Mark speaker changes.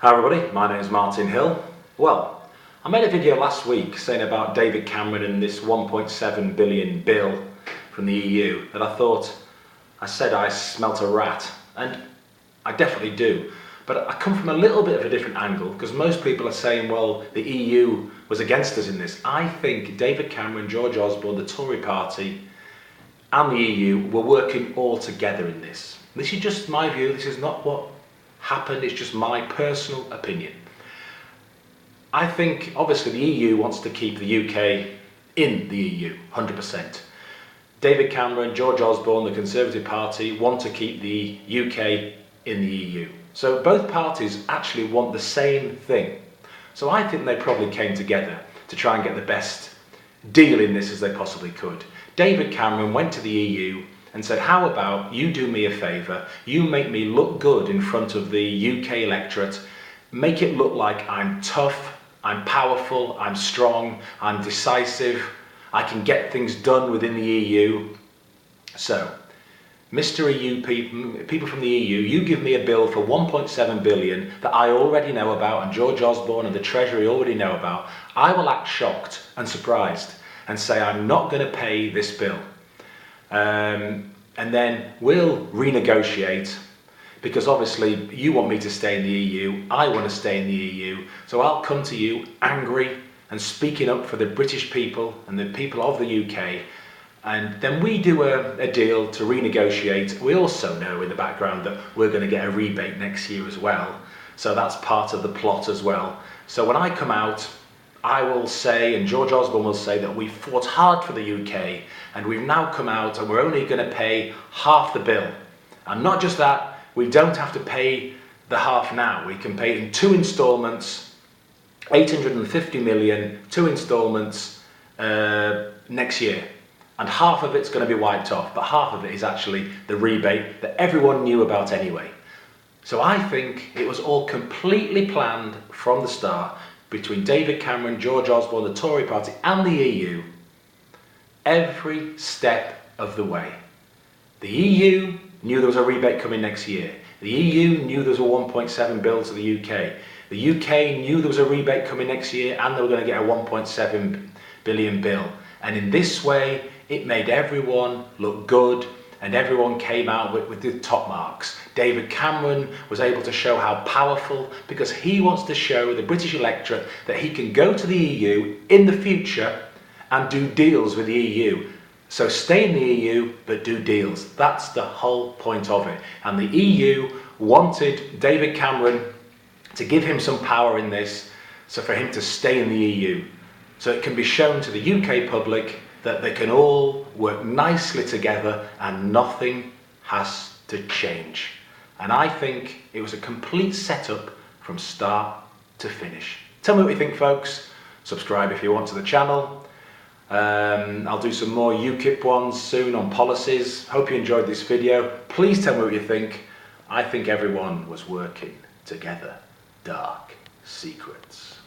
Speaker 1: Hi everybody, my name is Martin Hill. Well, I made a video last week saying about David Cameron and this 1.7 billion bill from the EU that I said I smelt a rat, and I definitely do. But I come from a little bit of a different angle, because most people are saying, well, the EU was against us in this. I think David Cameron, George Osborne, the Tory party and the EU were working all together in this. This is just my view, this is not what happened, it's just my personal opinion. I think obviously the EU wants to keep the UK in the EU, 100%. David Cameron, George Osborne, the Conservative Party want to keep the UK in the EU. So both parties actually want the same thing. So I think they probably came together to try and get the best deal in this as they possibly could. David Cameron went to the EU and said, how about you do me a favour, you make me look good in front of the UK electorate, make it look like I'm tough, I'm powerful, I'm strong, I'm decisive, I can get things done within the EU. So, Mr. EU people from the EU, you give me a bill for 1.7 billion that I already know about and George Osborne and the Treasury already know about. I will act shocked and surprised and say I'm not going to pay this bill. And then we'll renegotiate, because obviously you want me to stay in the EU, I want to stay in the EU, so I'll come to you angry and speaking up for the British people and the people of the UK, and then we do a deal to renegotiate. We also know in the background that we're going to get a rebate next year as well, so that's part of the plot as well. So when I come out, I will say, and George Osborne will say, that we fought hard for the UK and we've now come out and we're only going to pay half the bill. And not just that, we don't have to pay the half now. We can pay in 2 instalments, 850 million, 2 instalments next year. And half of it's going to be wiped off, but half of it is actually the rebate that everyone knew about anyway. So I think it was all completely planned from the start between David Cameron, George Osborne, the Tory party and the EU, every step of the way. The EU knew there was a rebate coming next year. The EU knew there was a 1.7 bill to the UK. The UK knew there was a rebate coming next year and they were going to get a 1.7 billion bill. And in this way, it made everyone look good and everyone came out with the top marks. David Cameron was able to show how powerful, because he wants to show the British electorate that he can go to the EU in the future and do deals with the EU. So stay in the EU, but do deals. That's the whole point of it. And the EU wanted David Cameron to give him some power in this, so for him to stay in the EU. So it can be shown to the UK public that they can all work nicely together and nothing has to change. And I think it was a complete setup from start to finish. Tell me what you think, folks. Subscribe if you want to the channel. I'll do some more UKIP ones soon on policies. Hope you enjoyed this video. Please tell me what you think. I think everyone was working together. Dark secrets.